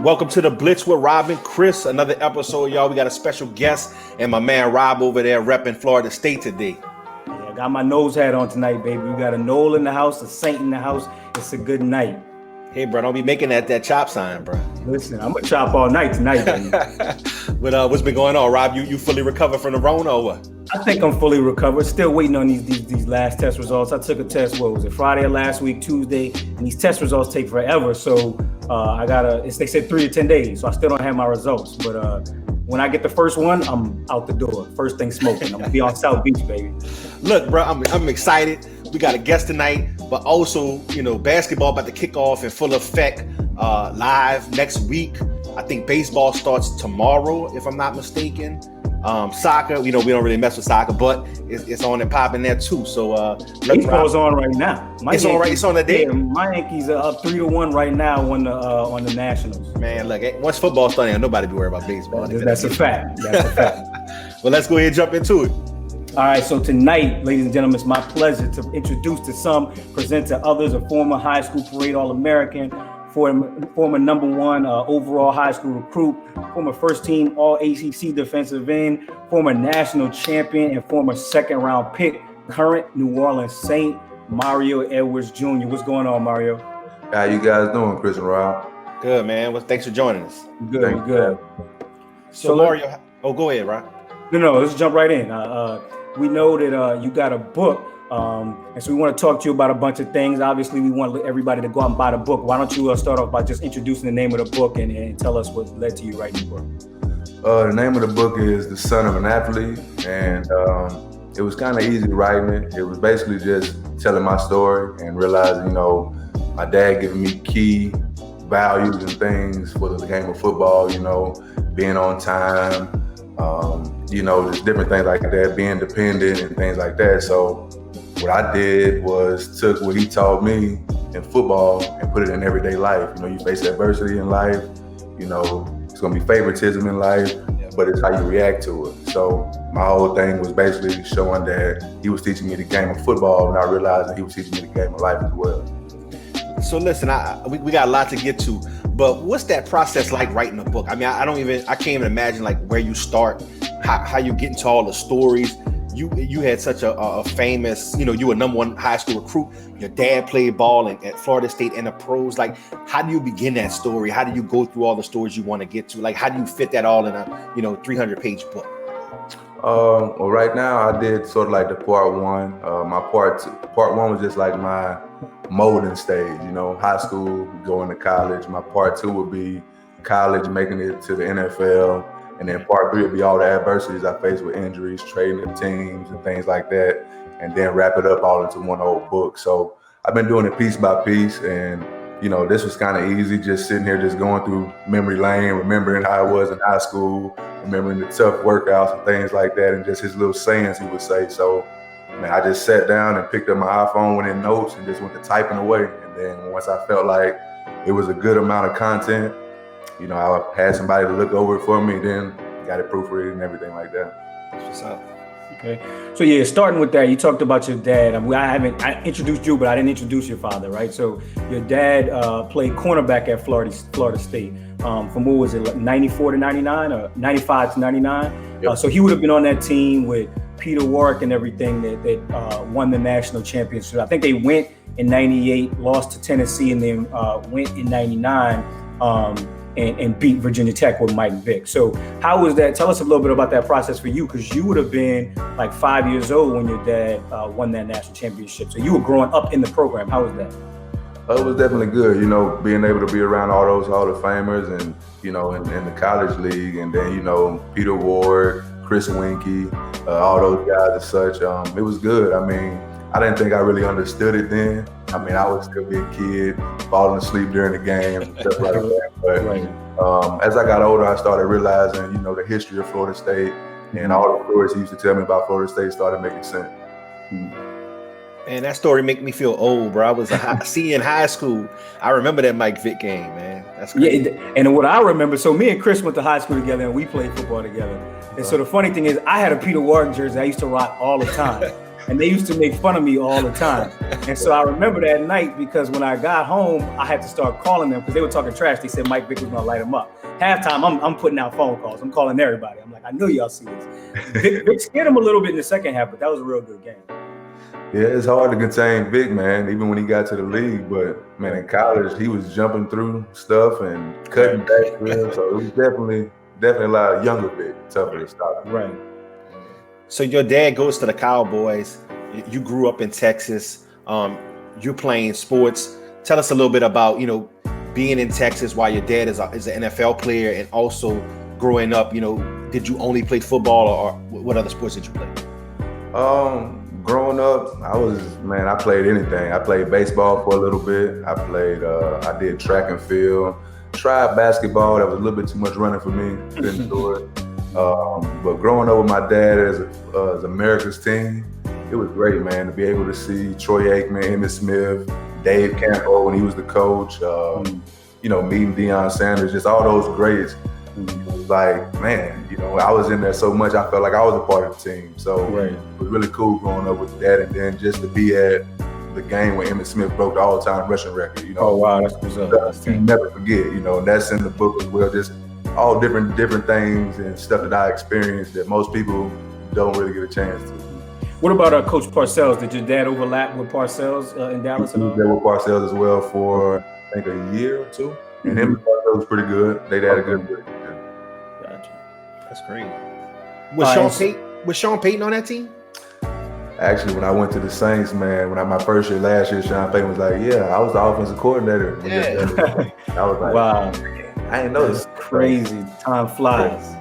Welcome to the Blitz with Rob and Chris. Another episode, y'all. We got a special guest and my man Rob over there repping Florida State today. Yeah, I got my nose hat on tonight, baby. We got a Noel in the house, a Saint in the house. It's a good night. Hey, bro, don't be making that chop sign, bro. Listen, I'm gonna chop all night tonight, baby. But what's been going on, Rob? You fully recovered from the Rona or what? I think I'm fully recovered. Still waiting on these last test results. I took a test, what was it, Friday of last week, Tuesday, and these test results take forever. So they said 3 to 10 days, so I still don't have my results. But when I get the first one, I'm out the door. First thing smoking. I'm gonna be on South Beach, baby. Look, bro, I'm excited. We got a guest tonight, but also, basketball about to kick off in full effect live next week. I think baseball starts tomorrow, if I'm not mistaken. Soccer, we don't really mess with soccer, but it's on and popping there too. So baseball's on right now. It's on the day. Yeah, my Yankees are up 3-1 right now on the Nationals. Man, look, once football starts, nobody be worried about baseball. That's a fact. Well, let's go ahead and jump into it. All right, so tonight, ladies and gentlemen, it's my pleasure to introduce to some, present to others, a former high school parade All-American, former number one overall high school recruit, former first team All-ACC defensive end, former national champion, and former second-round pick, current New Orleans Saint, Mario Edwards Jr. What's going on, Mario? How you guys doing, Chris and Rob? Good, man. Well, thanks for joining us. Good. So Mario, go ahead, Rob. No, let's jump right in. We know that you got a book, and so we want to talk to you about a bunch of things. Obviously, we want everybody to go out and buy the book. Why don't you start off by just introducing the name of the book and tell us what led to you writing the book? The name of the book is The Son of an Athlete, and it was kind of easy writing it. It was basically just telling my story and realizing, my dad giving me key values and things for the game of football, being on time, just different things like that, being dependent and things like that. So what I did was took what he taught me in football and put it in everyday life. You face adversity in life, it's gonna be favoritism in life, but it's how you react to it. So my whole thing was basically showing that he was teaching me the game of football, and I realized that he was teaching me the game of life as well. So listen, we got a lot to get to, but what's that process like writing a book? I mean, I can't even imagine like where you start, how you get into all the stories. You had such a famous, you were number one high school recruit. Your dad played ball at Florida State and the pros. Like, how do you begin that story? How do you go through all the stories you want to get to? Like, how do you fit that all in a 300-page book? Well, right now I did sort of like the part one. My part one was just like my molding stage, high school, going to college. My part two would be college, making it to the NFL. And then part three would be all the adversities I faced with injuries, trading the teams and things like that. And then wrap it up all into one old book. So I've been doing it piece by piece. And, this was kind of easy, just sitting here, just going through memory lane, remembering how I was in high school, remembering the tough workouts and things like that. And just his little sayings he would say. So, man, I just sat down and picked up my iPhone, went in notes and just went to typing away. And then once I felt like it was a good amount of content, I had somebody to look over it for me, then got it proofread and everything like that. That's what's up. Okay. So yeah, starting with that, you talked about your dad. I introduced you, but I didn't introduce your father, right? So your dad played cornerback at Florida State from what was it, 94 to 99 or 95 to 99? Yep. So he would have been on that team with Peter Warwick and everything that won the national championship. I think they went in 98, lost to Tennessee, and then went in 99 and beat Virginia Tech with Mike Vick. So how was that? Tell us a little bit about that process for you, because you would have been like 5 years old when your dad won that national championship. So you were growing up in the program. How was that? It was definitely good, being able to be around all those Hall of Famers and, in the college league. And then, Peter Ward, Chris Winkie, all those guys and such. It was good. I mean, I didn't think I really understood it then. I mean, I would still be a kid, falling asleep during the game and stuff like that. But as I got older, I started realizing, the history of Florida State and all the stories he used to tell me about Florida State started making sense. Man, that story make me feel old, bro. I was in high school. I remember that Mike Vick game, man. That's crazy. Yeah, and what I remember, so me and Chris went to high school together and we played football together. And so the funny thing is, I had a Peter Warwick jersey I used to rock all the time. and they used to make fun of me all the time. And so I remember that night, because when I got home, I had to start calling them because they were talking trash. They said Mike Vick was gonna light them up. Halftime, I'm putting out phone calls. I'm calling everybody. I'm like, I know y'all see this. Vick scared him a little bit in the second half, but that was a real good game. Yeah, it's hard to contain Vic, man, even when he got to the league. But, man, in college, he was jumping through stuff and cutting back. So it was definitely a lot of younger Vic, tougher to stop. Right. So your dad goes to the Cowboys. You grew up in Texas. You're playing sports. Tell us a little bit about, being in Texas while your dad is an NFL player, and also growing up, did you only play football, or what other sports did you play? Growing up, I played anything. I played baseball for a little bit. I did track and field. Tried basketball. That was a little bit too much running for me. Didn't do it. But growing up with my dad as America's team, it was great, man, to be able to see Troy Aikman, Emmitt Smith, Dave Campo when he was the coach, meeting Deion Sanders, just all those greats. Like, man, I was in there so much, I felt like I was a part of the team. So It was really cool growing up with that. And then just to be at the game where Emmitt Smith broke the all-time rushing record, Oh, wow, that's what's up. You never forget, and that's in the book as well. Just all different things and stuff that I experienced that most people don't really get a chance to. What about Coach Parcells? Did your dad overlap with Parcells in Dallas? He was there with Parcells as well for, I think, a year or two. And him and Parcells was pretty good. They had a good year. That's great. Was Sean Payton on that team? Actually, when I went to the Saints, man, my first year, last year, Sean Payton was like, yeah, I was the offensive coordinator. Yeah. I was like, wow. I didn't know this. Crazy. Time flies.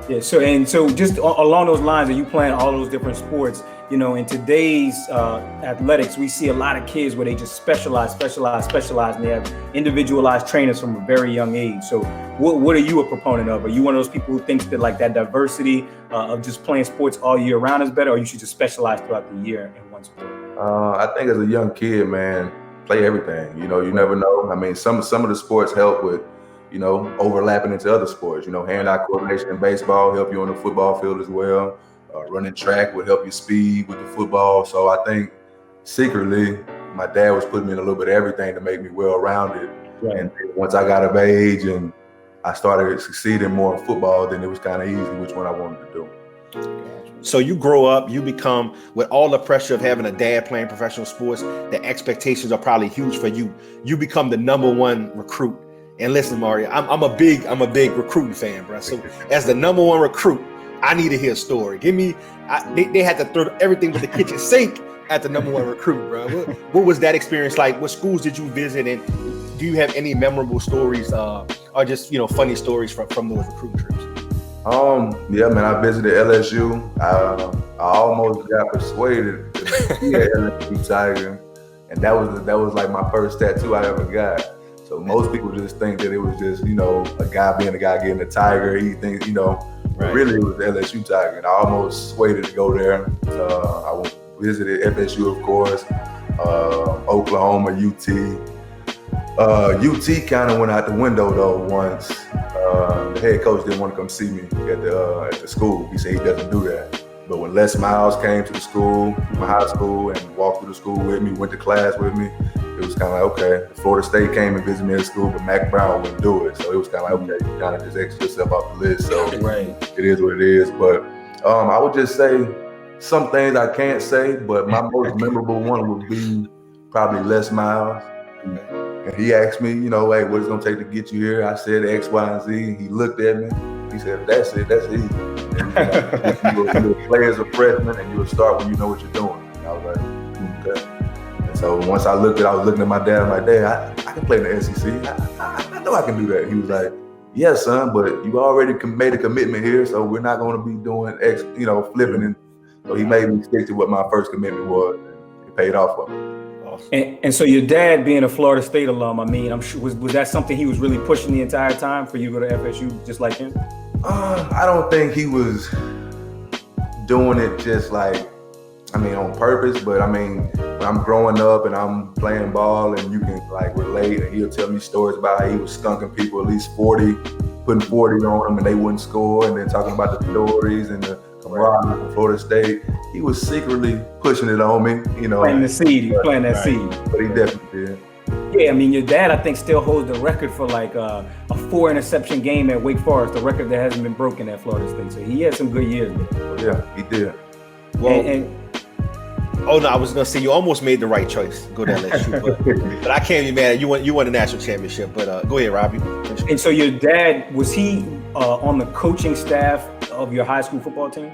Yeah, so just along those lines, are you playing all those different sports? In today's athletics, we see a lot of kids where they just specialize, and they have individualized trainers from a very young age. So what are you a proponent of? Are you one of those people who thinks that like that diversity of just playing sports all year round is better, or you should just specialize throughout the year in one sport? I think as a young kid, man, play everything. You never know. I mean, some of the sports help with, overlapping into other sports. Hand-eye coordination in baseball help you on the football field as well. Running track would help you speed with the football. So I think secretly, my dad was putting me in a little bit of everything to make me well-rounded. Right. And once I got of age and I started succeeding more in football, then it was kind of easy which one I wanted to do. So you grow up, you become, with all the pressure of having a dad playing professional sports, the expectations are probably huge for you. You become the number 1 recruit. And listen, Mario, I'm a big recruiting fan, bro. So as the number 1 recruit, I need to hear a story. They had to throw everything with the kitchen sink at the number 1 recruit, bro. What was that experience like? What schools did you visit, and do you have any memorable stories, or just funny stories from those recruiting trips? Yeah, man, I visited LSU. I almost got persuaded to be an LSU Tiger, and that was like my first tattoo I ever got. So most people just think that it was just a guy being a guy getting a Tiger. He thinks Right. Really, it was the LSU Tiger, and I almost swayed to go there. I visited FSU, of course, Oklahoma, UT. UT kind of went out the window though once. The head coach didn't want to come see me at the school. He said he doesn't do that. But when Les Miles came to the school, my high school, and walked through the school with me, went to class with me, it was kind of like, okay. Florida State came and visited me at school, but Mac Brown wouldn't do it. So it was kind of like, okay, you kind of just exit yourself off the list. So right. It is what it is. But I would just say some things I can't say, but my most memorable one would be probably Les Miles. And he asked me, hey, what it's gonna take to get you here? I said X, Y, and Z. He looked at me. He said, that's it, that's easy. And, you'll play as a freshman and you'll start when you know what you're doing. And I was like, okay. And so once I was looking at my dad, I'm like, Dad, I can play in the SEC. I know I can do that. He was like, yeah, son, but you already made a commitment here, so we're not gonna be doing X, flipping. And so he made me stick to what my first commitment was, and it paid off for me. And so your dad being a Florida State alum, I mean, I'm sure was that something he was really pushing the entire time for you to go to FSU, just like him? I don't think he was doing it just on purpose, but when I'm growing up and I'm playing ball and you can relate, and he'll tell me stories about how he was skunking people at least 40, putting 40 on them and they wouldn't score, and then talking about the stories and the camaraderie from Florida State. He was secretly pushing it on me, you know. Planting the seed, planting that seed. But he definitely did. Yeah, I mean, your dad, I think, still holds the record for like a 4-interception game at Wake Forest, a record that hasn't been broken at Florida State. So he had some good years there. Yeah, he did. Well, oh no, I was gonna say you almost made the right choice. Go down that shoot, but I can't be mad. You won the national championship. But go ahead, Robbie. And so your dad, was he on the coaching staff of your high school football team?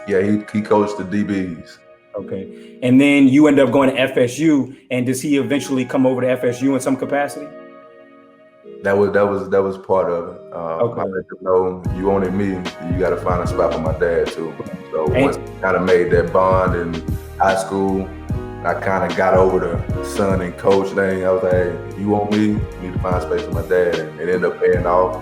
Yeah, he coached the DBs. Okay, and then you end up going to FSU. And does he eventually come over to FSU in some capacity? That was part of it. Okay. I let them know you wanted me, you got to find a spot for my dad too. So once I kind of made that bond in high school, I kind of got over the son and coach thing. I was like, hey, if you want me, you need to find space for my dad. And it ended up paying off.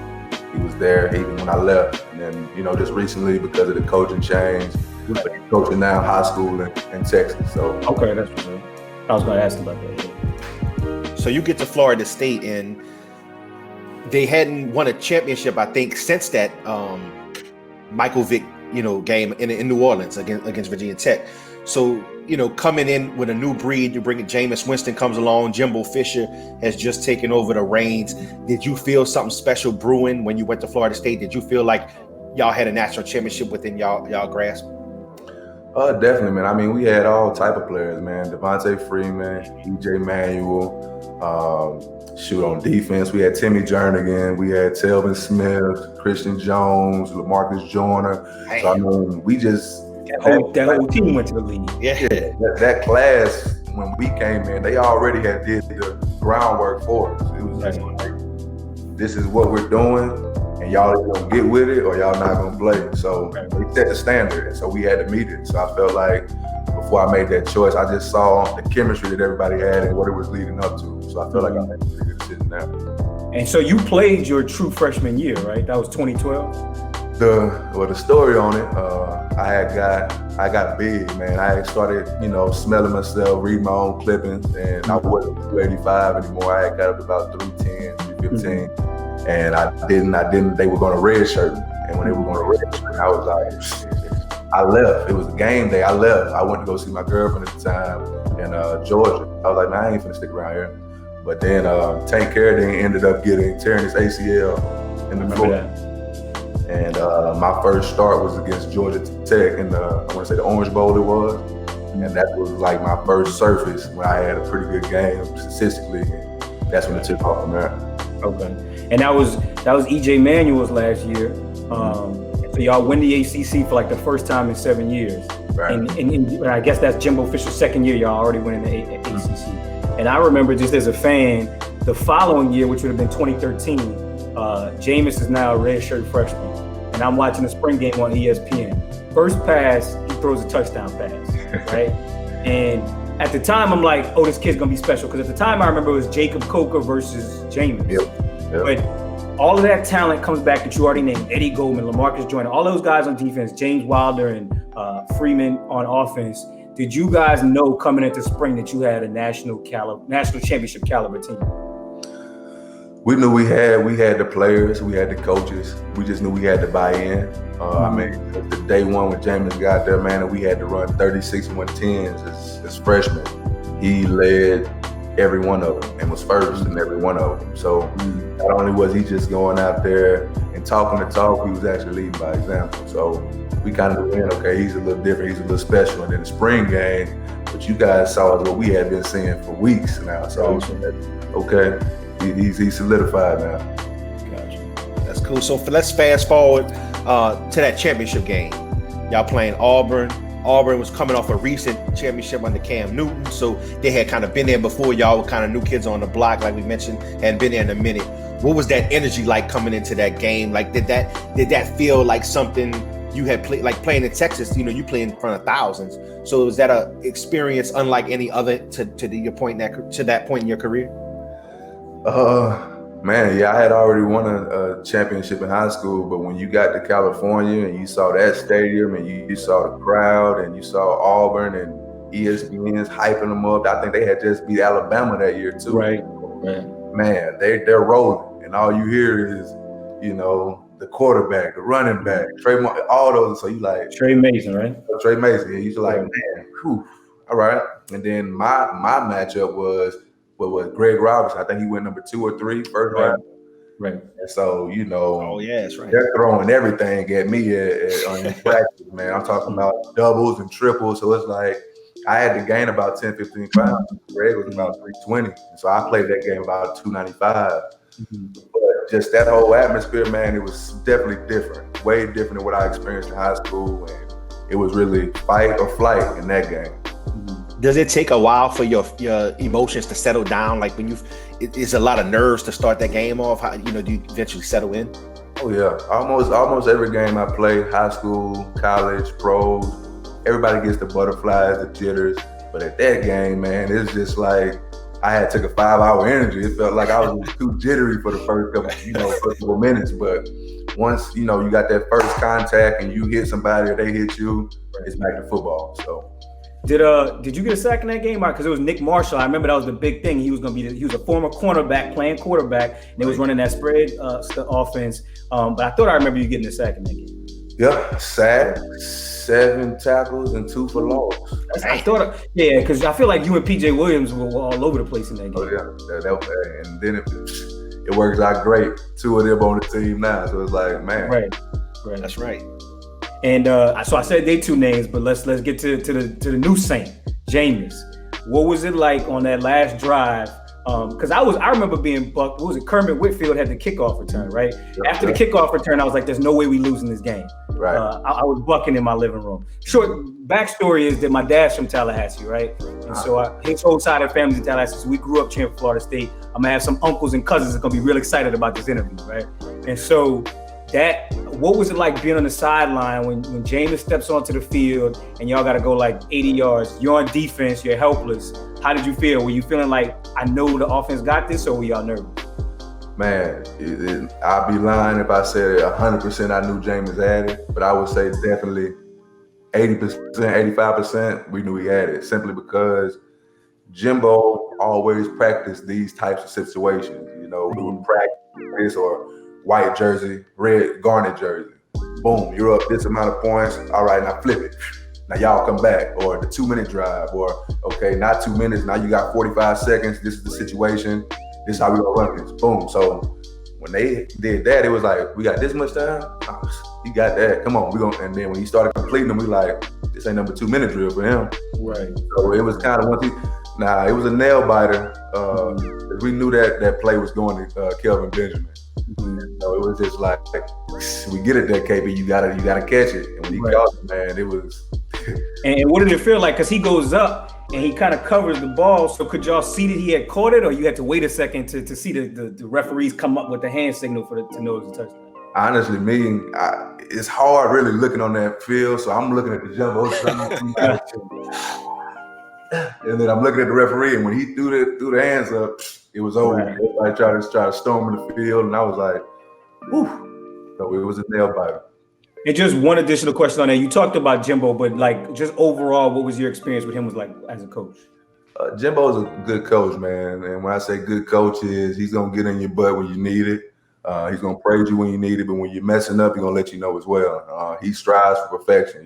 He was there even when I left. And then, you know, just recently because of the coaching change, he's coaching now high school in Texas. So okay, that's what I was going to ask about that. So you get to Florida State, and they hadn't won a championship, I think, since that Michael Vick, game in New Orleans against Virginia Tech. So, coming in with a new breed, you bring it. Jameis Winston comes along. Jimbo Fisher has just taken over the reins. Did you feel something special brewing when you went to Florida State? Did you feel like y'all had a national championship within y'all grasp? Definitely, man. I mean, we had all type of players, man. Devontae Freeman, EJ Manuel. On defense, we had Timmy Jernigan, we had Telvin Smith, Christian Jones, LaMarcus Joyner. So I mean, we just that whole team went to the league. Yeah. That class when we came in, they already had did the groundwork for us. It was just like, this is what we're doing, and y'all either gonna get with it or y'all not gonna play. So we set the standard, and so we had to meet it. So I felt like before I made that choice, I just saw the chemistry that everybody had and what it was leading up to. So I felt like I made a pretty good decision now. And so you played your true freshman year, right? That was 2012? The story on it, I got big, man. I started, smelling myself, reading my own clippings, and I wasn't 285 anymore. I had got up to about 310, 315. And I didn't, they were going to redshirt me. And when they were going to redshirt me, I was like, I left. It was a game day. I left. I went to go see my girlfriend at the time in Georgia. I was like, man, I ain't finna stick around here. But then Tank Carradine ended up tearing his ACL in the floor. And my first start was against Georgia Tech in I want to say the Orange Bowl it was. And that was like my first surface when I had a pretty good game statistically. And that's when it took off from there. Okay. And that was EJ Manuel's last year. So y'all win the ACC for like the first time in 7 years. Right. And I guess that's Jimbo Fisher's second year, y'all already winning the ACC. And I remember just as a fan, the following year, which would have been 2013, Jameis is now a redshirt freshman. And I'm watching the spring game on ESPN. First pass, he throws a touchdown pass, right? And at the time, I'm like, oh, this kid's gonna be special. Because at the time, I remember it was Jacob Coker versus Jameis. Yep. But all of that talent comes back that you already named: Eddie Goldman, LaMarcus Joyner, all those guys on defense, James Wilder and Freeman on offense. Did you guys know coming into spring that you had a national championship caliber team? We knew we had the players, we had the coaches. We just knew we had to buy in. I mean, the day one when Jameis got there, man, and we had to run 36 110s as freshmen. He led every one of them and was first in every one of them. So not only was he just going out there and talking the talk, he was actually leading by example. So we kind of knew, okay, he's a little different, he's a little special. And then the spring game, what you guys saw is what we had been seeing for weeks now. So okay, he's solidified now. Gotcha. That's cool. So let's fast forward to that championship game. Y'all playing Auburn. Auburn was coming off a recent championship under Cam Newton, so they had kind of been there before. Y'all were kind of new kids on the block, like we mentioned, hadn't been there in a minute. What was that energy like coming into that game? Like, did that feel like something you had played, like playing in Texas? You play in front of thousands. So was that a experience unlike any other to that point in your career? Man, yeah, I had already won a championship in high school, but when you got to California and you saw that stadium and you saw the crowd and you saw Auburn and ESPN's hyping them up, I think they had just beat Alabama that year too. Right. Man, they're rolling, and all you hear is, the quarterback, the running back, all those. So you like Trey Mason, right? Trey Mason. And you're like, man, whew, all right. And then my matchup was Greg Robinson. I think he went number 2 or 3 first round. Right. And so, that's right. They're throwing everything at me on practice, man. I'm talking about doubles and triples. So it's like I had to gain about 10, 15 pounds. Greg was about 320. And so I played that game about 295. But just that whole atmosphere, man, it was definitely different. Way different than what I experienced in high school. And it was really fight or flight in that game. Does it take a while for your emotions to settle down? Like when it's a lot of nerves to start that game off. How, do you eventually settle in? Oh yeah, almost every game I played, high school, college, pros, everybody gets the butterflies, the jitters. But at that game, man, it's just like I had took a 5-hour energy. It felt like I was too jittery for the first couple minutes. But once you got that first contact and you hit somebody or they hit you, it's back to football. So. Did you get a sack in that game? Because it was Nick Marshall. I remember that was the big thing. He was a former cornerback playing quarterback, and they was running that spread offense. But I thought I remember you getting a sack in that game. Yeah, sack, 7 tackles and 2 for loss. Because I feel like you and PJ Williams were all over the place in that game. Oh yeah, and then it works out great. 2 of them on the team now, so it's like, man, right, that's right. And so I said they 2 names, but let's get to the new Saint, Jameis. What was it like on that last drive? Because I remember being bucked. What was it? Kermit Whitfield had the kickoff return, right? After the kickoff return, I was like, "There's no way we losing this game." Right. I was bucking in my living room. Short backstory is that my dad's from Tallahassee, right? And so his whole side of the family's in Tallahassee. So we grew up cheering for Florida State. I'm gonna have some uncles and cousins that's gonna be real excited about this interview, right? And so. What was it like being on the sideline when Jameis steps onto the field and y'all got to go like 80 yards? You're on defense, you're helpless. How did you feel? Were you feeling like, I know the offense got this, or were y'all nervous? Man, I'd be lying if I said 100% I knew Jameis had it, but I would say definitely 80%, 85% we knew he had it, simply because Jimbo always practiced these types of situations. We would practice or white jersey, red garnet jersey. Boom, you're up this amount of points. All right, now flip it. Now y'all come back. Or the 2-minute drive. Or, okay, not 2 minutes. Now you got 45 seconds. This is the situation. This is how we gonna run this. Boom. So when they did that, it was like, we got this much time? Oh, you got that. Come on. And then when he started completing them, we like, this ain't number 2-minute drill for him. Right. So it was kind of it was a nail biter. We knew that play was going to Kelvin Benjamin. So it was just like, we get it there, KB. You gotta catch it. And when he caught it, man, it was. And what did it feel like? Because he goes up and he kind of covers the ball. So could y'all see that he had caught it, or you had to wait a second to see the referees come up with the hand signal to know it was a touchdown? Honestly, it's hard really looking on that field. So I'm looking at the jumbo, and then I'm looking at the referee, and when he threw the hands up, it was over. Right. Everybody tried to storm in the field, and I was like, whew. So it was a nail biter. And just one additional question on that. You talked about Jimbo, but like just overall, what was your experience with him was like as a coach? Jimbo's a good coach, man. And when I say good coach he's going to get in your butt when you need it. He's going to praise you when you need it, but when you're messing up, he's going to let you know as well. He strives for perfection,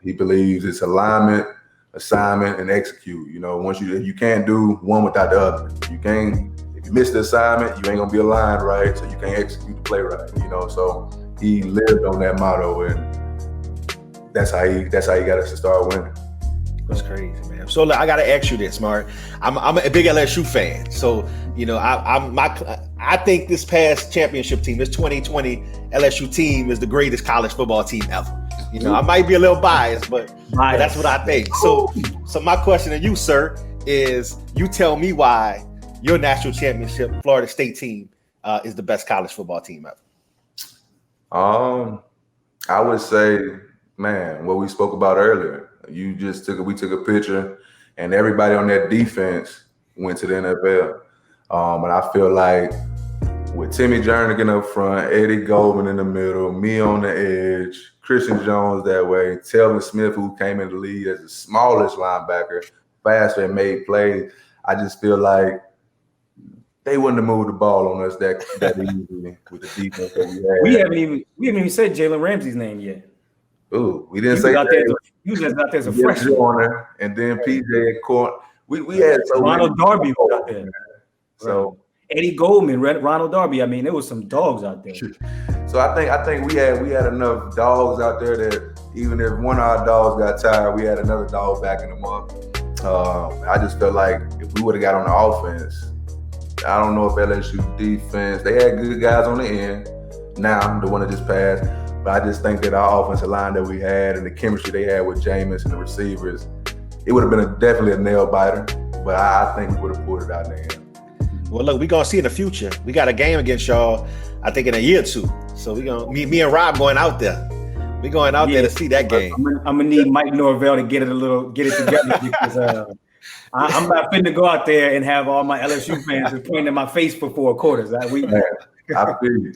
He believes it's alignment, assignment, and execute. Once you can't do one without the other. If you miss the assignment, you ain't gonna be aligned right, so you can't execute the play right. So he lived on that motto, and that's how he got us to start winning. That's crazy, man. So look, I gotta ask you this, Mark. I'm a big LSU fan, so I think this past championship team, this 2020 LSU team, is the greatest college football team ever. I might be a little biased, but that's what I think. So my question to you, sir, is you tell me why your national championship Florida State team is the best college football team ever. I would say, man, what we spoke about earlier. We took a picture, and everybody on that defense went to the NFL. And I feel like with Timmy Jernigan up front, Eddie Goldman in the middle, me on the edge, Christian Jones that way, Telvin Smith, who came in the league as the smallest linebacker, faster and made plays. I just feel like they wouldn't have moved the ball on us that easily with the defense that we had. We haven't even said Jalen Ramsey's name yet. Ooh, we didn't say that. He was out there as a freshman. Joyner, and then PJ at court. We had so Ronald Darby was out there. So Eddie Goldman, Ronald Darby. I mean, there was some dogs out there. So I think we had enough dogs out there that even if one of our dogs got tired, we had another dog backing them up. I just felt like if we would have got on the offense, I don't know if LSU defense, they had good guys on the end. Now, the one that just passed. But I just think that our offensive line that we had and the chemistry they had with Jameis and the receivers, it would have been definitely a nail biter. But I think we would have pulled it out in the end. Well, look, we're going to see in the future. We got a game against y'all, I think, in a year or two. So we're going to, me and Rob going out there. We're going out there to see that game. I'm going to need Mike Norvell to get it together because I'm not finna go out there and have all my LSU fans pointing in my face for 4 quarters. I feel you.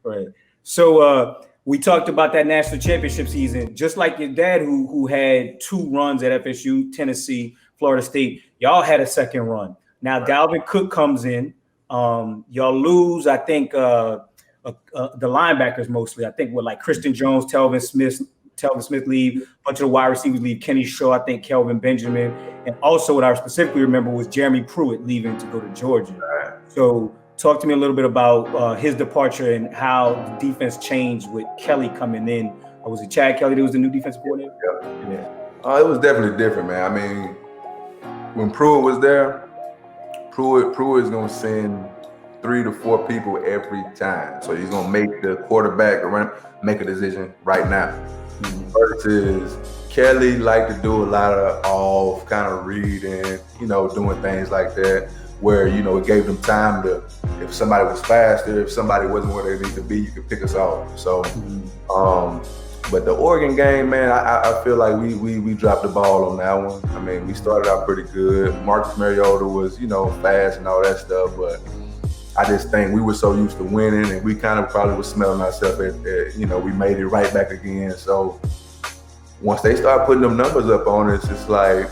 Right. So we talked about that national championship season, just like your dad who had 2 runs at FSU, Tennessee, Florida State. Y'all had a second run. Now Dalvin Cook comes in. Y'all lose, I think, the linebackers mostly. I think with like Christian Jones, Telvin Smith leave, a bunch of the wide receivers leave. Kenny Shaw, I think Kelvin Benjamin, and also what I specifically remember was Jeremy Pruitt leaving to go to Georgia. Right. So talk to me a little bit about his departure and how the defense changed with Kelly coming in. Or was it Chad Kelly that was the new defensive coordinator? Yeah. It was definitely different, man. I mean, when Pruitt was there, Pruitt is going to send 3 to 4 people every time. So he's going to make the quarterback make a decision right now. Mm-hmm. Versus Kelly liked to do a lot of off kind of reading, doing things like that, where, it gave them time to, if somebody was faster, if somebody wasn't where they need to be, you could pick us off. So, but the Oregon game, man, I feel like we dropped the ball on that one. I mean, we started out pretty good. Marcus Mariota was, fast and all that stuff, but I just think we were so used to winning, and we kind of probably was smelling ourselves at we made it right back again. So once they started putting them numbers up on us, it's like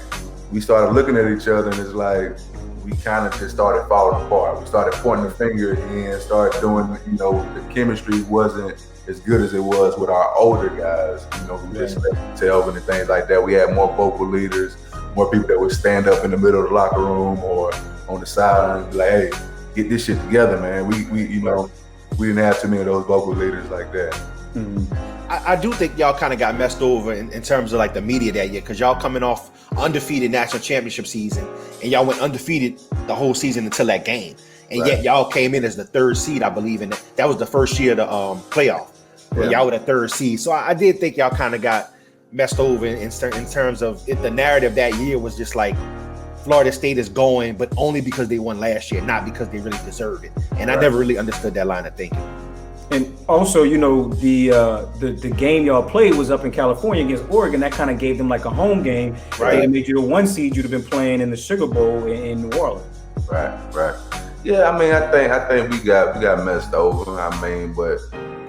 we started looking at each other, and it's like we kind of just started falling apart. We started pointing the finger again, started doing, the chemistry wasn't as good as it was with our older guys, who just left Telvin and things like that. We had more vocal leaders, more people that would stand up in the middle of the locker room or on the sideline and be like, hey, get this shit together, man. We didn't have too many of those vocal leaders like that. Mm-hmm. I do think y'all kind of got messed over in terms of like the media that year, because y'all coming off undefeated national championship season, and y'all went undefeated the whole season until that game. And yet y'all came in as the 3rd seed, I believe, and that was the first year of the playoff. Yeah. Y'all were the 3rd seed. So I did think y'all kind of got messed over in terms of it. The narrative that year was just like Florida State is going, but only because they won last year, not because they really deserved it. And I never really understood that line of thinking. And also, the game y'all played was up in California against Oregon. That kind of gave them like a home game. Right. They made you the 1 seed. You'd have been playing in the Sugar Bowl in New Orleans. Right. Yeah, I mean, I think we got messed over. I mean, but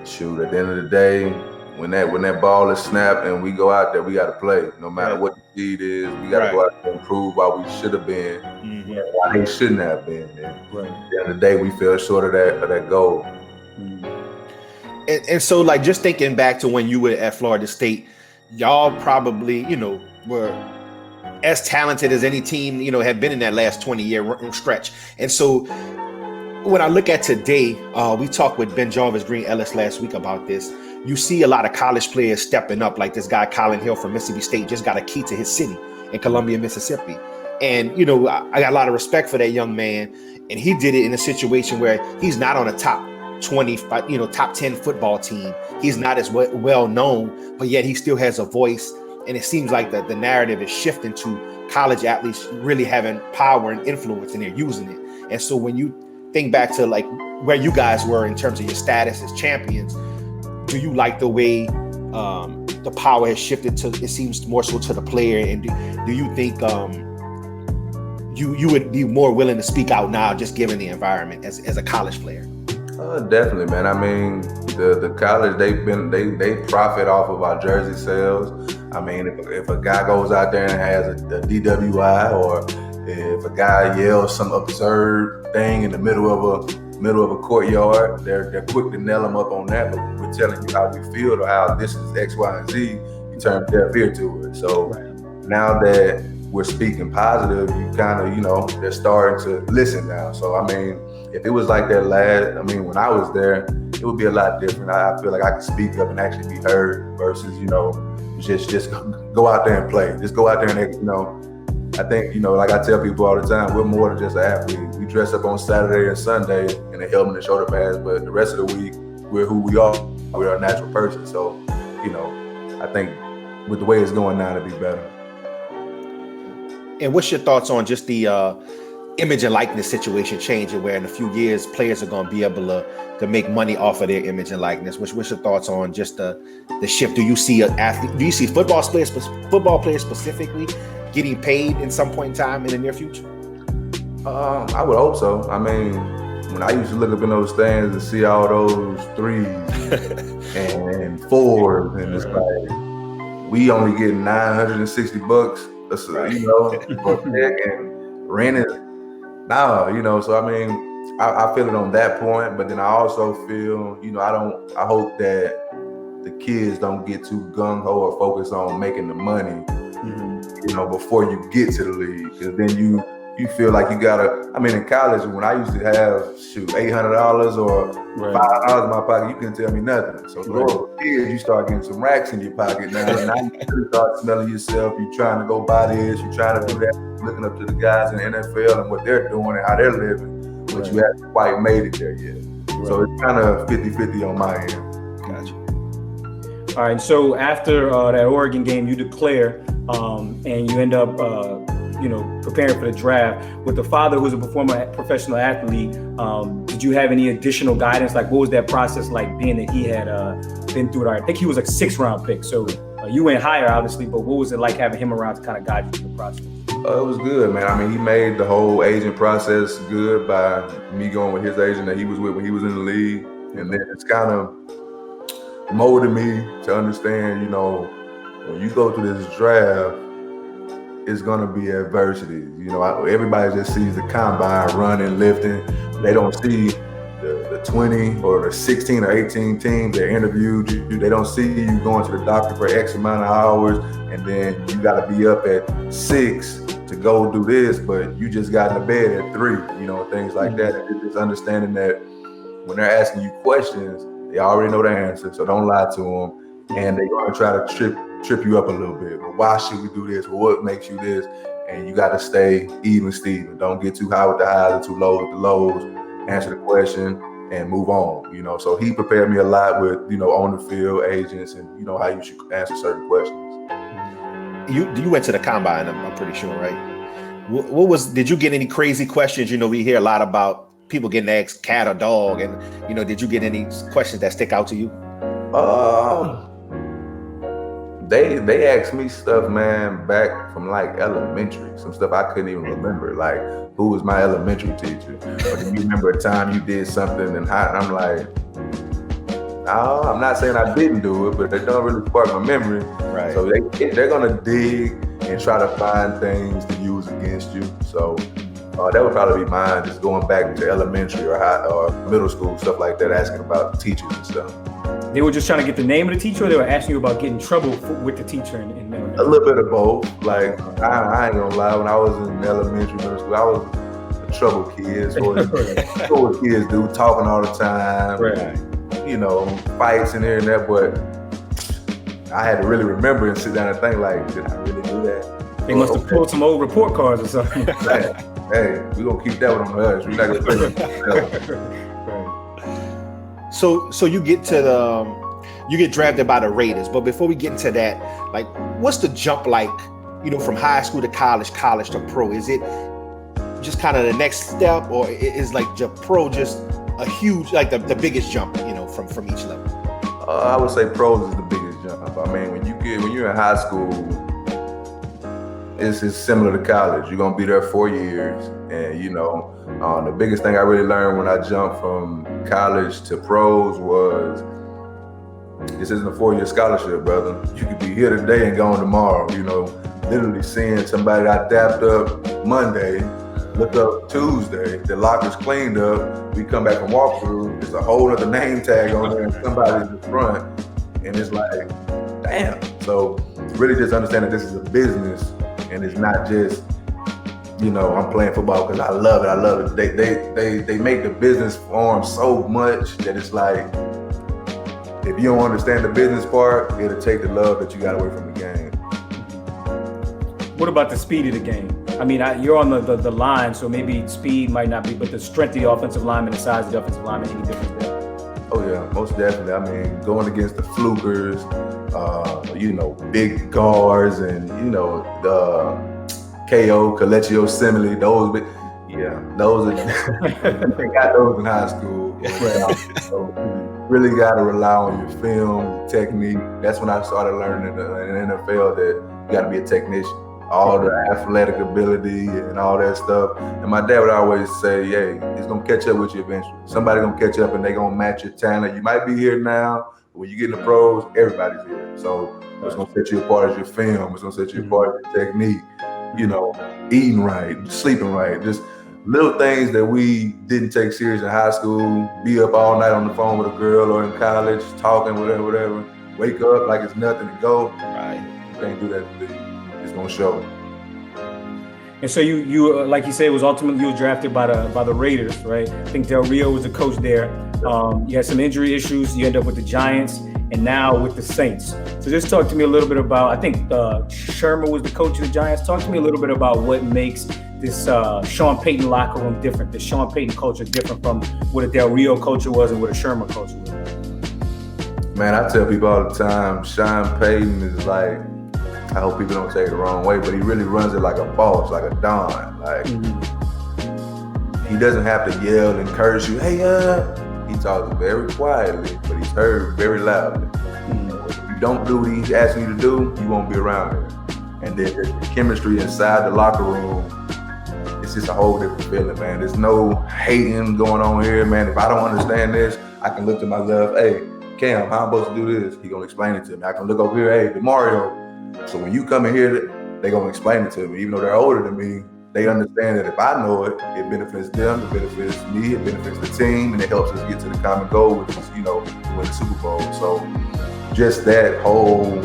shoot, at the end of the day, when that ball is snapped and we go out there, we got to play. No matter what the seed is, we got to go out there and prove why we should have been, why they shouldn't have been. And at the end of the day, we fell short of that goal. Mm-hmm. And so, like, just thinking back to when you were at Florida State, y'all probably, were as talented as any team, had been in that last 20-year stretch. And so when I look at today, we talked with Ben Jarvis Green Ellis last week about this. You see a lot of college players stepping up, like this guy, Colin Hill from Mississippi State, just got a key to his city in Columbia, Mississippi. And, I got a lot of respect for that young man. And he did it in a situation where he's not on a top 20, top 10 football team. He's not as well known, but yet he still has a voice. And it seems like the narrative is shifting to college athletes really having power and influence, and they're using it. And so when you think back to like where you guys were in terms of your status as champions, do you like the way the power has shifted to, it seems more so to the player? And do you think you would be more willing to speak out now, just given the environment as a college player? Definitely, man. I mean, the college, they profit off of our jersey sales. I mean, if a guy goes out there and has a DWI or If a guy yells some absurd thing in the middle of a courtyard, they're quick to nail him up on that. But when we're telling you how we feel or how this is X, Y, and Z, you turn deaf ear to it. So now that we're speaking positive, you kind of, they're starting to listen now. So, I mean, if it was like that when I was there, it would be a lot different. I feel like I could speak up and actually be heard versus, just go out there and play. Just go out there and, I think, like I tell people all the time, we're more than just an athlete. We dress up on Saturday and Sunday in a helmet and shoulder pads, but the rest of the week, we're who we are. We're a natural person. So, I think with the way it's going now, it'll be better. And what's your thoughts on just the image and likeness situation changing, where in a few years players are going to be able to make money off of their image and likeness? What's your thoughts on just the shift? Do you see football players specifically getting paid in some point in time in the near future? I would hope so. I mean, when I used to look up in those stands and see all those threes and fours, and it's like, we only get $960. For pick, and rent is so I mean, I feel it on that point, but then I also feel, I hope that the kids don't get too gung-ho or focus on making the money, before you get to the league, because then you feel like you gotta, in college, when I used to have, $800 or $5 in my pocket, you couldn't tell me nothing. So for kids, you start getting some racks in your pocket now. Now you start smelling yourself, you trying to go buy this, you trying to do that, looking up to the guys in the NFL and what they're doing and how they're living, but you haven't quite made it there yet. So it's kind of 50-50 on my end. Gotcha. All right, so after that Oregon game, you declare and you end up preparing for the draft. With the father who's a former professional athlete, did you have any additional guidance? Like, what was that process like, being that he had been through it? I think he was like 6th round pick, so you went higher, obviously, but what was it like having him around to kind of guide you through the process? It was good, man. He made the whole agent process good by me going with his agent that he was with when he was in the league, and then it's kind of molded me to understand, when you go through this draft, it's gonna be adversity. Everybody just sees the combine running, lifting. They don't see the 20 or the 16 or 18 teams that interviewed you. They don't see you going to the doctor for X amount of hours, and then you gotta be up at 6 to go do this, but you just got in the bed at 3, things like that. And it's just understanding that when they're asking you questions, they already know the answer, so don't lie to them. And they're gonna try to trip you up a little bit. Well, why should we do this? Well, what makes you this? And you got to stay even, Steven. Don't get too high with the highs and too low with the lows. Answer the question and move on. So he prepared me a lot with, on the field, agents, and how you should answer certain questions. You went to the combine, I'm pretty sure, right? Did you get any crazy questions? We hear a lot about people getting asked cat or dog, and did you get any questions that stick out to you? They asked me stuff, man, back from like elementary, some stuff I couldn't even remember, like who was my elementary teacher, or do you remember a time you did something and I'm like, no, I'm not saying I didn't do it, but they don't really spark my memory. Right. So they're gonna dig and try to find things to use against you. So that would probably be mine, just going back to elementary or middle school, stuff like that, asking about teachers and stuff. They were just trying to get the name of the teacher, or they were asking you about getting in trouble with the teacher? A little bit of both. Like, I ain't gonna lie, when I was in elementary, middle school, I was a trouble kid. So what kids do, talking all the time, right. Fights and here and there, but I had to really remember and sit down and think, like, did I really do that? They must have pulled some old report cards or something. Hey, we're gonna keep that one on us. We're not gonna play that. So you get to you get drafted by the Raiders, but before we get into that, like, what's the jump like, from high school to college to pro? Is it just kind of the next step, or is like pro just a huge, like the biggest jump, from each level? I would say pros is the biggest jump. I mean, when you're in high school, it's similar to college. You're gonna be there 4 years, and the biggest thing I really learned when I jumped from college to pros was, this isn't a 4-year scholarship, brother. You could be here today and gone tomorrow. literally seeing somebody that dapped up Monday, look up Tuesday, the locker's cleaned up, we come back and walk through, there's a whole other name tag on there and somebody's in front, and it's like, damn. So really just understand that this is a business and it's not just, you know, I'm playing football because I love it. They make the business form so much that it's like, if you don't understand the business part, it'll take the love that you got away from the game. What about the speed of the game? I mean, you're on the line, so maybe speed might not be, but the strength of the offensive lineman, the size of the offensive lineman, any difference there? Oh yeah, most definitely. I mean, going against the flukers, you know, big guards, and you know the KO, Colecchio Simile, those are they got those in high school. So really got to rely on your film, technique. That's when I started learning in the NFL that you got to be a technician. All the athletic ability and all that stuff. And my dad would always say, hey, it's going to catch up with you eventually. Somebody going to catch up and they going to match your talent. You might be here now, but when you get in the pros, everybody's here. So it's going to set you apart as your film. It's going to set you apart as your technique, you know, eating right, sleeping right. Just little things that we didn't take serious in high school. Be up all night on the phone with a girl or in college, talking, whatever. Wake up like it's nothing to go. Right. You can't do that to me. It's gonna show. And so you like you said, was ultimately you were drafted by the Raiders, right? I think Del Rio was the coach there. You had some injury issues. You end up with the Giants, and now with the Saints. So just talk to me a little bit about. I think Shermer was the coach of the Giants. Talk to me a little bit about what makes this Sean Payton locker room different. The Sean Payton culture different from what a Del Rio culture was and what a Shermer culture was. Man, I tell people all the time, Sean Payton is like. I hope people don't take it the wrong way, but he really runs it like a boss, like a don. Like he doesn't have to yell and curse you. Hey, he talks very quietly, but he's heard very loudly. If you don't do what he's asking you to do, you won't be around here. And then the chemistry inside the locker room, it's just a whole different feeling, man. There's no hating going on here, man. If I don't understand this, I can look to my left. Hey, Cam, how I'm supposed to do this? He gonna explain it to me. I can look over here. Hey, Mario. So when you come in here, they're going to explain it to me. Even though they're older than me, they understand that if I know it, it benefits them, it benefits me, it benefits the team, and it helps us get to the common goal, which is, you know, win the Super Bowl. So just that whole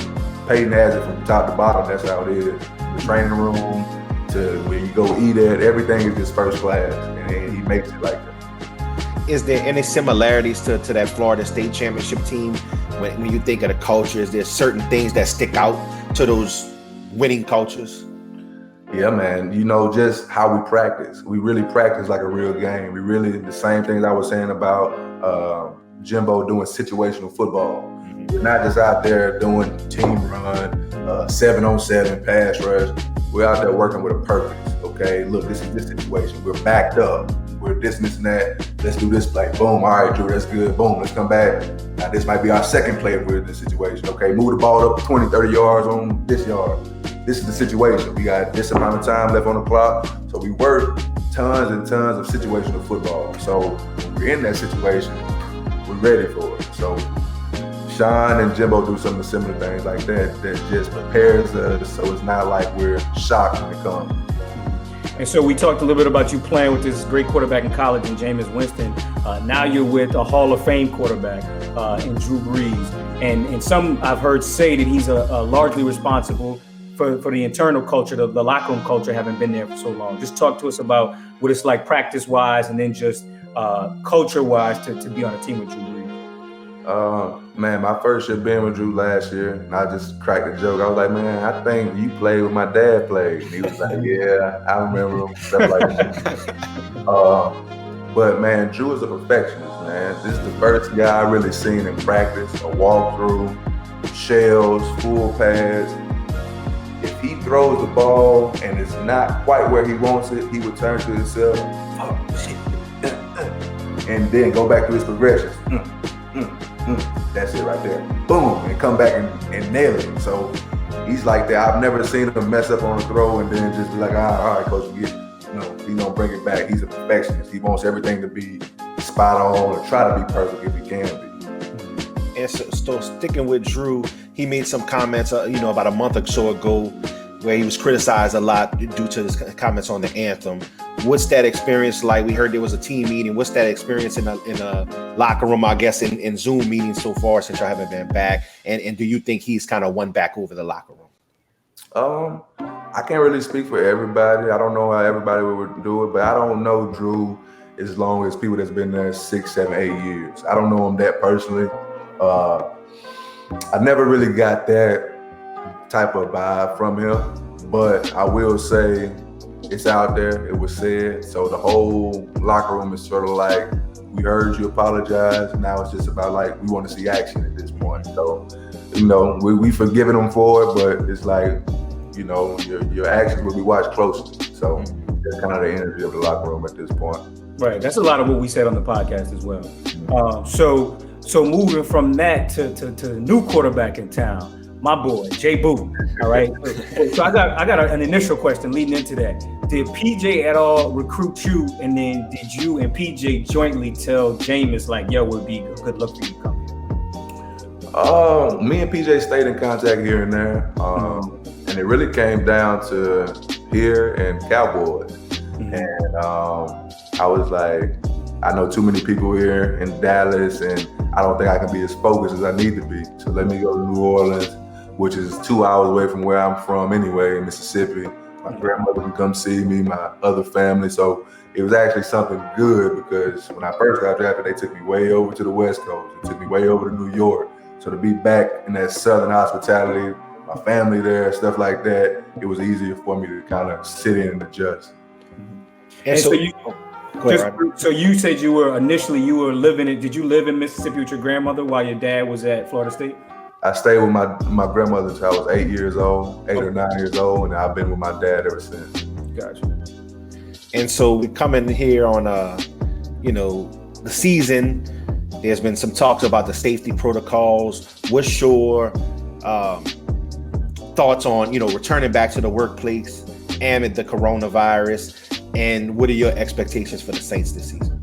Peyton has it from top to bottom. That's how it is. The training room to where you go eat at, everything is just first class, and he makes it like that. Is there any similarities to that Florida State Championship team? When you think of the culture, is there certain things that stick out to those winning cultures? Yeah, man. You know, just how we practice. We really practice like a real game. We really, the same things I was saying about Jimbo doing situational football. We're not just out there doing team run, 7-on-7 pass rush. We're out there working with a purpose, okay? Look, this is this situation. We're backed up. We're this and that. Let's do this play. Boom. All right, Drew, that's good. Boom, let's come back. Now, this might be our second play if we're in this situation. Okay, move the ball up 20, 30 yards on this yard. This is the situation. We got this amount of time left on the clock. So we work tons and tons of situational football. So when we're in that situation, we're ready for it. So Sean and Jimbo do some of the similar things like that just prepares us so it's not like we're shocked when it comes. And so we talked a little bit about you playing with this great quarterback in college in Jameis Winston. Now you're with a Hall of Fame quarterback in Drew Brees. And some I've heard say that he's largely responsible for the internal culture, the locker room culture, having been there for so long. Just talk to us about what it's like practice-wise and then just culture-wise to be on a team with Drew Brees. Man, my first year being with Drew last year, and I just cracked a joke. I was like, man, I think you played with my dad played. And he was like, yeah, I remember him, stuff like that. But man, Drew is a perfectionist, man. This is the first guy I really seen in practice, a walkthrough, shells, full pads. If he throws the ball and it's not quite where he wants it, he would turn to himself, oh shit, and then go back to his progressions. That's it right there. Boom, and come back and nail it. So he's like that. I've never seen him mess up on a throw and then just be like, all right, coach, he's gonna bring it back. He's a perfectionist. He wants everything to be spot on or try to be perfect if he can be. And so sticking with Drew, he made some comments, about a month or so ago. where he was criticized a lot due to his comments on the anthem. What's that experience like? We heard there was a team meeting. What's that experience in a locker room, I guess, in Zoom meetings so far since y'all haven't been back? And do you think he's kind of won back over the locker room? I can't really speak for everybody. I don't know how everybody would do it, but I don't know Drew as long as people that's been there 6, 7, 8 years. I don't know him that personally. I never really got that type of vibe from him, but I will say it's out there, it was said. So the whole locker room is sort of like, we heard you apologize. Now it's just about like, we want to see action at this point. So, we forgiven him for it, but it's like, your actions will be watched closely. So that's kind of the energy of the locker room at this point. Right. That's a lot of what we said on the podcast as well. So moving from that to the new quarterback in town, my boy, Jay Boo. All right. So I got an initial question leading into that. Did PJ at all recruit you? And then did you and PJ jointly tell Jameis like, yo, it would be a good look for you to come here? Me and PJ stayed in contact here and there. And it really came down to here and Cowboys. Mm-hmm. And I was like, I know too many people here in Dallas, and I don't think I can be as focused as I need to be. So let me go to New Orleans, which is 2 hours away from where I'm from anyway, in Mississippi. My grandmother can come see me, my other family. So it was actually something good, because when I first got drafted, they took me way over to the West Coast. They took me way over to New York. So to be back in that Southern hospitality, my family there, stuff like that, it was easier for me to kind of sit in and adjust. And so you said you were living in, did you live in Mississippi with your grandmother while your dad was at Florida State? I stayed with my grandmother until I was 8 years old, 8 or 9 years old, and I've been with my dad ever since. Gotcha. And so we come in here on the season. There's been some talks about the safety protocols. What's your thoughts on returning back to the workplace amid the coronavirus, and what are your expectations for the Saints this season?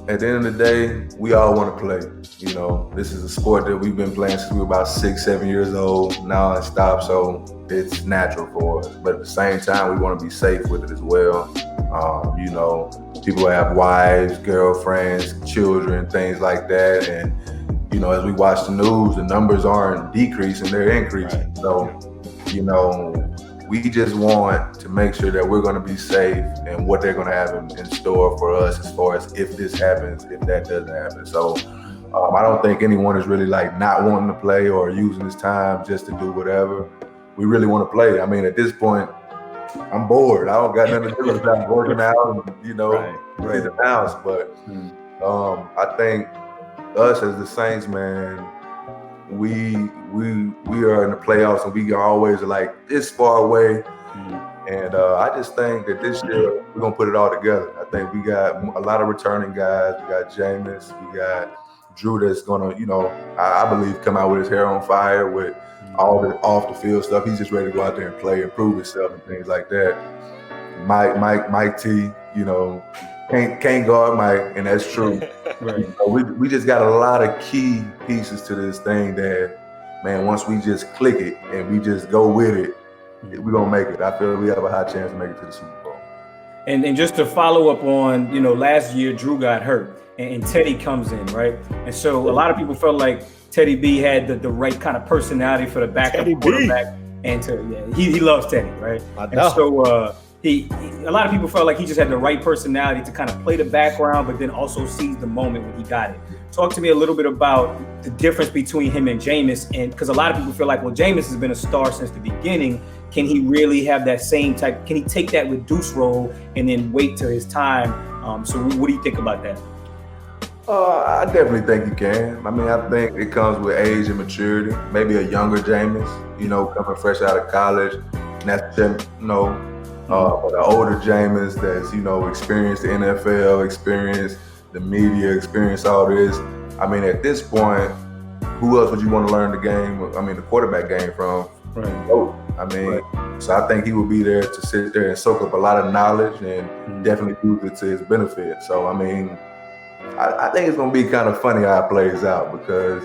At the end of the day, we all want to play. This is a sport that we've been playing since we were about 6, 7 years old, non-stop, so it's natural for us. But at the same time, we want to be safe with it as well. People have wives, girlfriends, children, things like that. And, as we watch the news, the numbers aren't decreasing, they're increasing. Right. So, we just want to make sure that we're going to be safe and what they're going to have in store for us as far as if this happens, if that doesn't happen. So I don't think anyone is really like not wanting to play or using this time just to do whatever. We really want to play. I mean, at this point, I'm bored. I don't got nothing to do without working out and, in the house. But I think us as the Saints, man, we are in the playoffs and we are always like this far away. And I just think that this year we're gonna put it all together. I think we got a lot of returning guys. We got Jameis, we got Drew that's gonna, I believe come out with his hair on fire with all the off the field stuff. He's just ready to go out there and play and prove himself and things like that. Mike T, can't guard Mike, and that's true. Right. We just got a lot of key pieces to this thing that, man, once we just click it and we just go with it, we're gonna make it. I feel we have a high chance to make it to the Super Bowl. And just to follow up on, last year Drew got hurt and Teddy comes in, right? And so a lot of people felt like Teddy B had the right kind of personality for the backup quarterback, and he loves Teddy, right? And so a lot of people felt like he just had the right personality to kind of play the background, but then also seize the moment when he got it. Talk to me a little bit about the difference between him and Jameis, and because a lot of people feel like, well, Jameis has been a star since the beginning. Can he really have that same type? Can he take that reduced role and then wait till his time? So what do you think about that? I definitely think he can. I mean, I think it comes with age and maturity. Maybe a younger Jameis, coming fresh out of college. And that's, but the older Jameis that's, experienced the NFL, experienced the media, experienced all this. I mean, at this point, who else would you want to learn the quarterback game from? Right. So I think he would be there to sit there and soak up a lot of knowledge and definitely use it to his benefit. So, I think it's going to be kind of funny how it plays out, because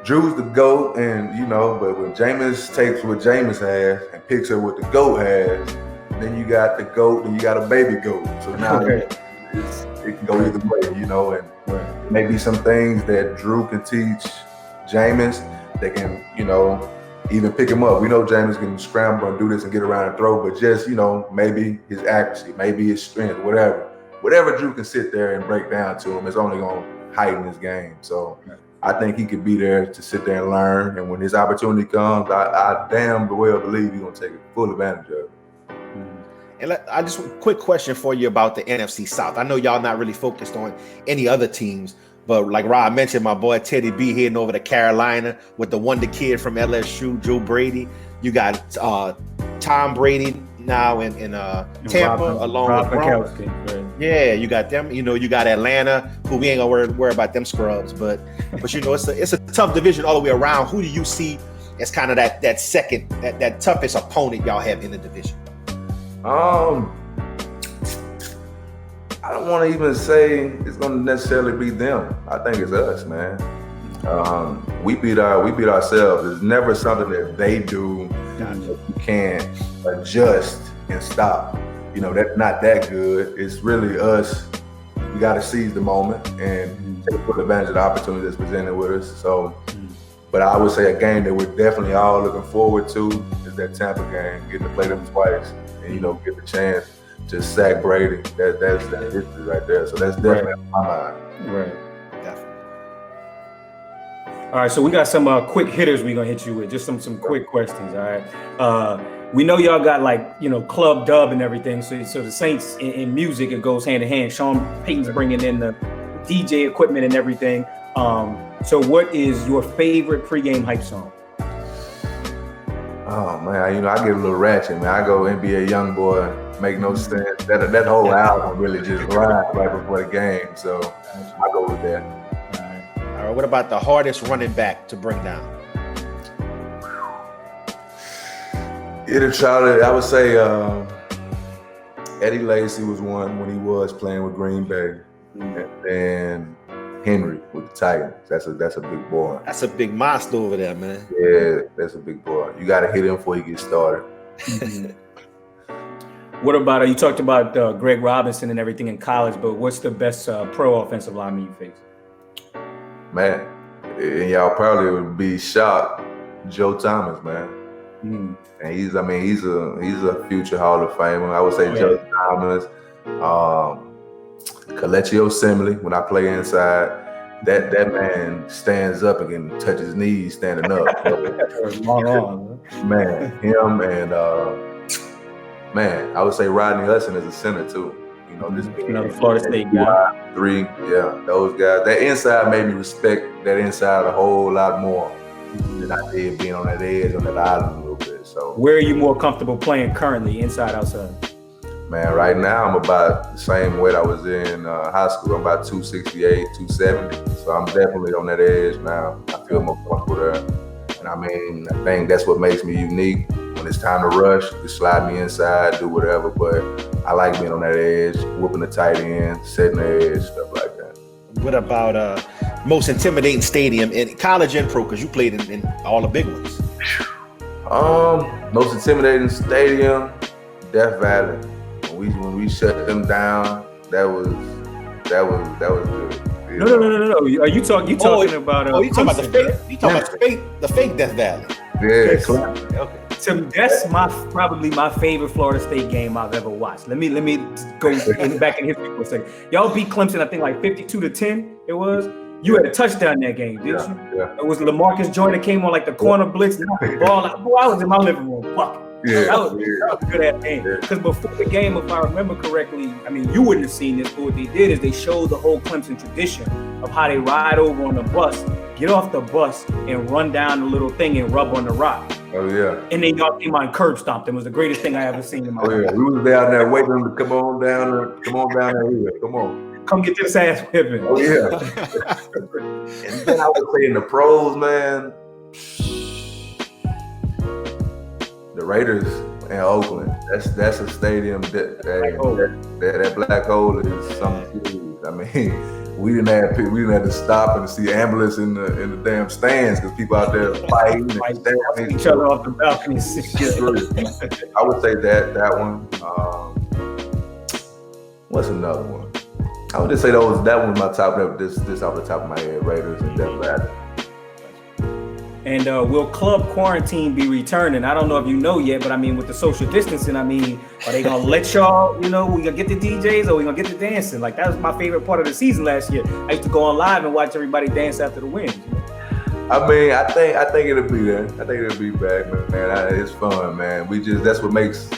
Drew's the GOAT, and but when Jameis takes what Jameis has and picks up what the GOAT has, then you got the GOAT and you got a baby GOAT. So now it can go either way, and maybe some things that Drew can teach Jameis, they can, even pick him up. We know Jameis can scramble and do this and get around and throw, but just, maybe his accuracy, maybe his strength, whatever Drew can sit there and break down to him is only going to heighten his game. So I think he could be there to sit there and learn. And when his opportunity comes, I damn well believe he's going to take full advantage of it. And I just quick question for you about the NFC South. I know y'all not really focused on any other teams, but like Rob mentioned, my boy Teddy B heading over to Carolina with the wonder kid from LSU, Joe Brady. You got Tom Brady now in Tampa, along with Gronk. Yeah, you got them. You got Atlanta, who we ain't gonna worry about them scrubs, but it's a tough division all the way around. Who do you see as kind of that second, that toughest opponent y'all have in the division? I don't want to even say it's going to necessarily be them. I think it's us, man. We beat ourselves. It's never something that they do that you can't adjust and stop. That's not that good. It's really us. We got to seize the moment and take full advantage of the opportunity that's presented with us. So, but I would say a game that we're definitely all looking forward to is that Tampa game, getting to play them twice and, get the chance to sack Brady. That's history right there. So that's definitely on my mind. Right. Definitely. All right, so we got some quick hitters we're gonna hit you with. Just some quick questions. All right. We know y'all got club dub and everything. So the Saints in music, it goes hand in hand. Sean Payton's bringing in the DJ equipment and everything. So what is your favorite pregame hype song? Oh man, I get a little ratchet, man. I go NBA YoungBoy, Make No Sense. That whole album really just ride right before the game. So I go with that. All right. What about the hardest running back to bring down? I would say Eddie Lacy was one when he was playing with Green Bay, and then Henry with the Titans. That's a big boy. That's a big monster over there, man. Yeah, that's a big boy. You got to hit him before he gets started. What about you talked about Greg Robinson and everything in college, but what's the best pro offensive lineman you face? Man, and y'all probably would be shocked. Joe Thomas, man. And he's a future Hall of Famer. I would say Joe Thomas, Kelechi Osemele. When I play inside, that man stands up and can touch his knees standing up. Man, him and I would say Rodney Hudson is a center too. Just another Florida State guy. 3, those guys. That inside made me respect that inside a whole lot more than I did being on that edge on that island a little bit. So, where are you more comfortable playing currently, inside, outside? Man, right now I'm about the same weight I was in high school. I'm about 268, 270. So I'm definitely on that edge now. I feel more comfortable there. And I think that's what makes me unique. When it's time to rush, you slide me inside, do whatever. But I like being on that edge, whooping the tight end, setting the edge, stuff like that. What about most intimidating stadium in college and pro? Because you played in all the big ones. Most intimidating stadium, Death Valley. When we shut them down, that was good. No. Are you talking about? You talking about the fake Death Valley? Yeah. Okay. So that's probably my favorite Florida State game I've ever watched. Let me go back in history for a second. Y'all beat Clemson, I think 52-10. It was. You had a touchdown that game, didn't you? Yeah. It was LaMarcus Joyner came on the corner blitz, knocked the ball out. Boy, I was in my living room. Fuck. Yeah. That was a good ass game. Because before the game, if I remember correctly, you wouldn't have seen this, but what they did is they showed the whole Clemson tradition of how they ride over on the bus, get off the bus, and run down the little thing and rub on the rock. Oh yeah. And then y'all came on curb stomped. It was the greatest thing I ever seen in my life. Yeah. We was down there waiting for them to come on down here. Come on. Come get this ass whipping. Oh yeah. And then I would say in the pros, man, the Raiders in Oakland. That's a stadium that black hole is something huge. I mean, we didn't have to stop and see ambulance in the damn stands because people out there fighting and stabbing each other off the balconies. I would say that one. What's another one? I would just say that was my top. This off the top of my head, Raiders and Death Valley. And will Club Quarantine be returning? I don't know if you know yet, but I mean, with the social distancing, I mean, are they gonna let y'all, we gonna get the DJs or we gonna get the dancing? Like, that was my favorite part of the season last year. I used to go on live and watch everybody dance after the wins. I mean, I think it'll be there. I think it'll be back, man. It's fun, man. That's what makes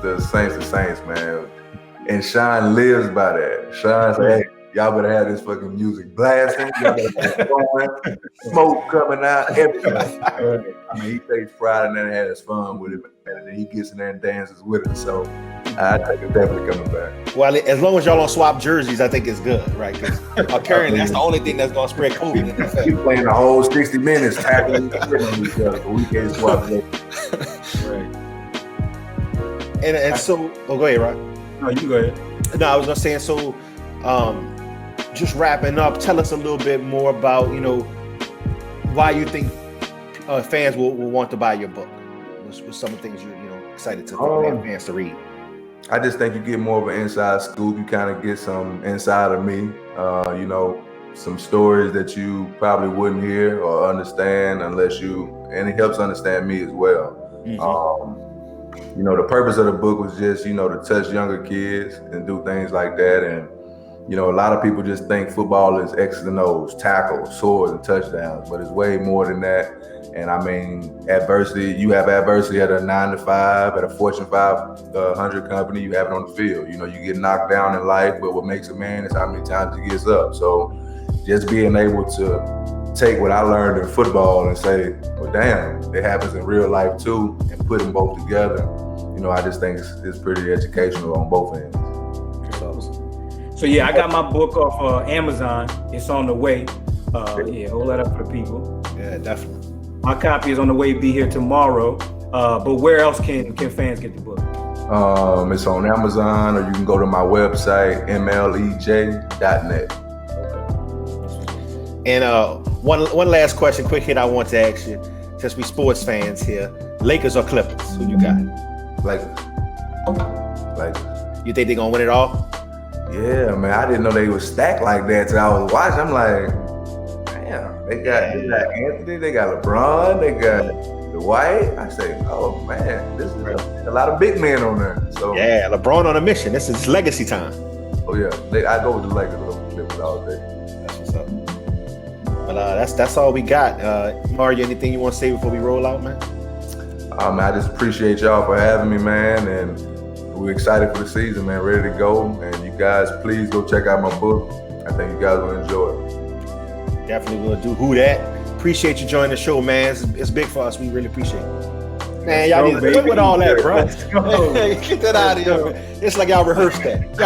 the Saints, man. And Sean lives by that. Sean said, hey, y'all better have this fucking music blasting. Y'all better have going, smoke coming out, everything. I mean, he takes pride in that and has fun with it, man. And then he gets in there and dances with it. So I think it's definitely coming back. Well, as long as y'all don't swap jerseys, I think it's good, right? Because apparently that's the only thing that's going to spread COVID in the NFL. We're playing the whole 60 minutes tackling on each other, but we can't swap it. Right. And so, go ahead, Rod. No, you go ahead. No, I was going to say, so just wrapping up, tell us a little bit more about, why you think fans will want to buy your book. What's some of the things you're excited to fans to read? I just think you get more of an inside scoop. You kind of get some inside of me, some stories that you probably wouldn't hear or understand and it helps understand me as well. Mm-hmm. The purpose of the book was just, to touch younger kids and do things like that. And, a lot of people just think football is X's and O's, tackles, swords, and touchdowns, but it's way more than that. And I mean, you have adversity at a 9 to 5, at a Fortune 500 company, you have it on the field. You get knocked down in life, but what makes a man is how many times he gets up. So just being able to take what I learned in football and say, well, damn, it happens in real life too, and put them both together. I just think it's pretty educational on both ends. So yeah, I got my book off Amazon. It's on the way. Hold that up for the people. Yeah, definitely. My copy is on the way. Be here tomorrow. But where else can fans get the book? It's on Amazon, or you can go to my website, mlej.net. And one last question, quick hit I want to ask you, since we sports fans here, Lakers or Clippers? Who you got? Lakers. You think they're going to win it all? Yeah, man. I didn't know they were stacked like that till I was watching. I'm like, damn, they got Anthony, they got LeBron, they got Dwight. I say, oh man, this is a lot of big men on there. So yeah, LeBron on a mission. This is legacy time. Oh yeah, I go with the Lakers over Clippers all day. That's what's up. But that's all we got. Mario, anything you want to say before we roll out, man? I just appreciate y'all for having me, man, and we're excited for the season, man. Ready to go, and you guys, please go check out my book. I think you guys will enjoy it. Definitely will do. Who that? Appreciate you joining the show, man. It's big for us. We really appreciate it. Man, y'all need to quit with all that, bro. Get that out of here. It's like y'all rehearsed that.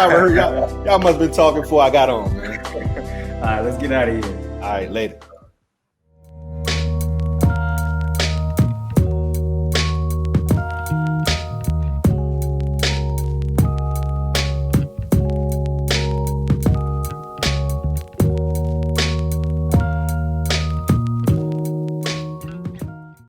Y'all must have been talking before I got on, man. All right, let's get out of here. All right, later.